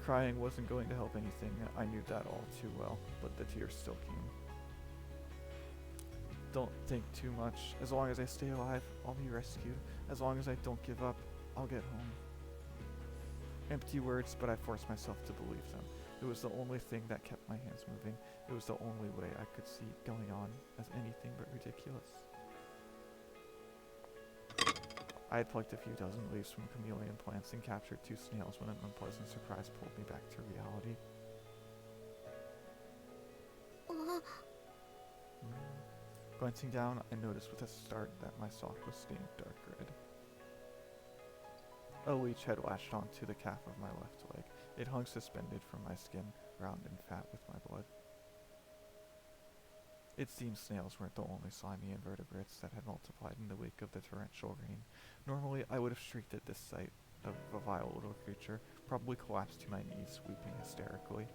S1: Crying wasn't going to help anything, I knew that all too well, but the tears still came. Don't think too much. As long as I stay alive, I'll be rescued. As long as I don't give up, I'll get home. Empty words, but I forced myself to believe them. It was the only thing that kept my hands moving. It was the only way I could see going on as anything but ridiculous. I had plucked a few dozen leaves from chameleon plants and captured 2 snails when an unpleasant surprise pulled me back to reality. Glancing down, I noticed with a start that my sock was stained dark red. A leech had latched onto the calf of my left leg. It hung suspended from my skin, round and fat with my blood. It seems snails weren't the only slimy invertebrates that had multiplied in the wake of the torrential rain. Normally, I would have shrieked at this sight of a vile little creature, probably collapsed to my knees, weeping hysterically.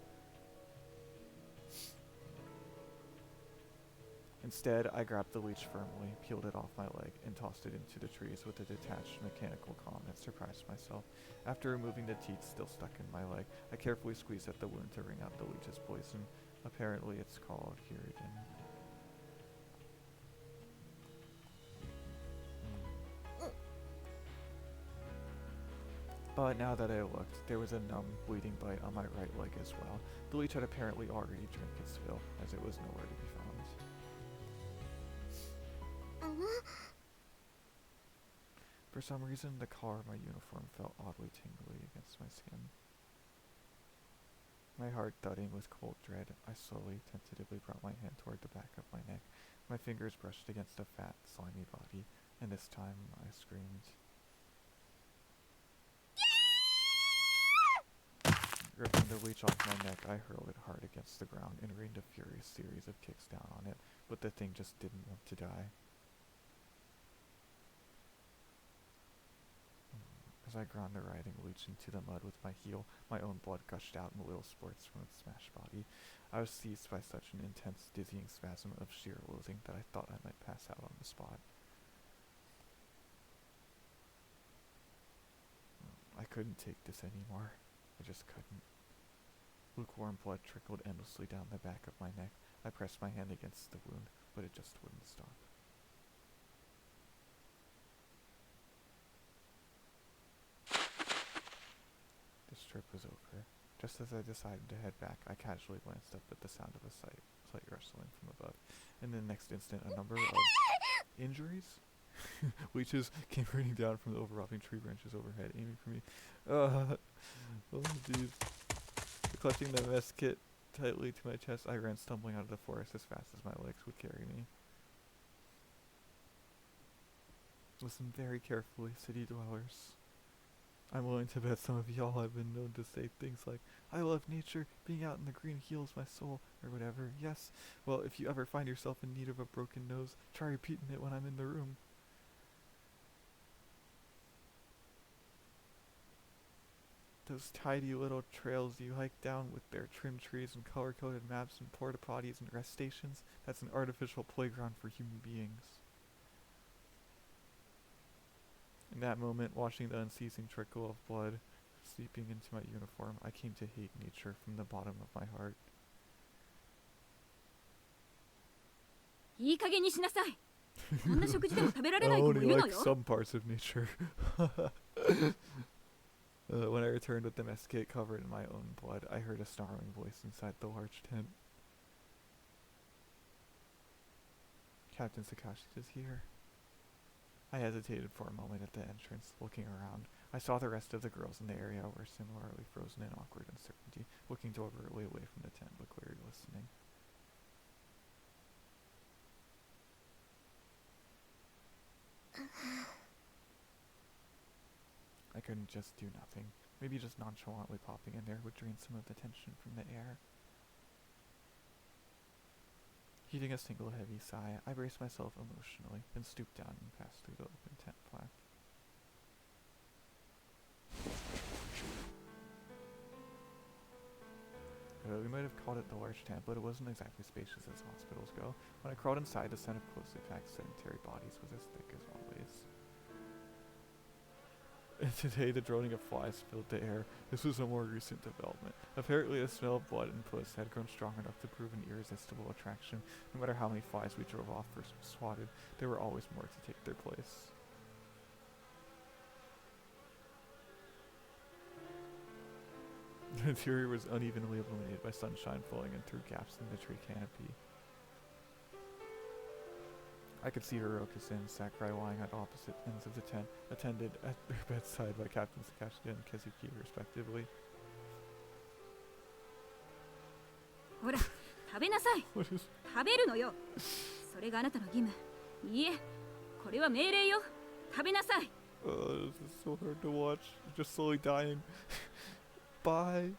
S1: Instead, I grabbed the leech firmly, peeled it off my leg, and tossed it into the trees with a detached mechanical calm that surprised myself. After removing the teeth still stuck in my leg, I carefully squeezed at the wound to wring out the leech's poison. Apparently, it's called Hiridan. But now that I looked, there was a numb, bleeding bite on my right leg as well. The leech had apparently already drank its fill, as it was nowhere to be found. For some reason, the collar of my uniform felt oddly tingly against my skin. My heart thudding with cold dread, I slowly, tentatively brought my hand toward the back of my neck. My fingers brushed against a fat, slimy body, and this time I screamed. Ripping the leech off my neck, I hurled it hard against the ground and rained a furious series of kicks down on it, but the thing just didn't want to die. As I ground the writhing leech into the mud with my heel, my own blood gushed out in little spurts from its smashed body. I was seized by such an intense, dizzying spasm of sheer loathing that I thought I might pass out on the spot. I couldn't take this anymore. I just couldn't. Lukewarm blood trickled endlessly down the back of my neck. I pressed my hand against the wound, but it just wouldn't stop. The strip was over. Just as I decided to head back, I casually glanced up at the sound of a slight rustling from above. In the next instant, a number of injuries? Leeches came raining down from the overlapping tree branches overhead, aiming for me. Oh, jeez. Clutching the mess kit tightly to my chest, I ran stumbling out of the forest as fast as my legs would carry me. Listen very carefully, city dwellers. I'm willing to bet some of y'all have been known to say things like, I love nature, being out in the green heals my soul, or whatever. Yes, well, if you ever find yourself in need of a broken nose, try repeating it when I'm in the room. Those tidy little trails you hike down with their trimmed trees and color-coded maps and porta potties and rest stations, that's an artificial playground for human beings. In that moment, watching the unceasing trickle of blood seeping into my uniform, I came to hate nature from the bottom of my heart.
S4: いい加減にしなさい。こんな食事でも食べられ
S1: I
S4: ない子もい
S1: only
S4: るの
S1: like
S4: よ。
S1: some parts of nature. When I returned with the mess kit covered in my own blood, I heard a snarling voice inside the large tent. Captain Sakashi is here. I hesitated for a moment at the entrance, looking around. I saw the rest of the girls in the area were similarly frozen in awkward uncertainty, looking deliberately away from the tent but clearly listening. I couldn't just do nothing. Maybe just nonchalantly popping in there would drain some of the tension from the air. Heaving a single heavy sigh, I braced myself emotionally, then stooped down and passed through the open tent flap. We might have called it the large tent, but it wasn't exactly spacious as hospitals go. When I crawled inside, the scent of closely packed sedentary bodies was as thick as always. And today, the droning of flies filled the air. This was a more recent development. Apparently, the smell of blood and puss had grown strong enough to prove an irresistible attraction. No matter how many flies we drove off or swatted, there were always more to take their place. The interior was unevenly illuminated by sunshine flowing in through gaps in the tree canopy. I could see Hiroka-san and Sakurai lying at opposite ends of the tent, attended at their bedside by Captain Sakashi and Kazuki, respectively.
S4: ほら、食べなさい。
S1: What is...
S4: 食べるのよ。それがあなたの義務。いいえ、これは命令よ。食べなさい。
S1: This is so hard to watch. Just slowly dying. Bye.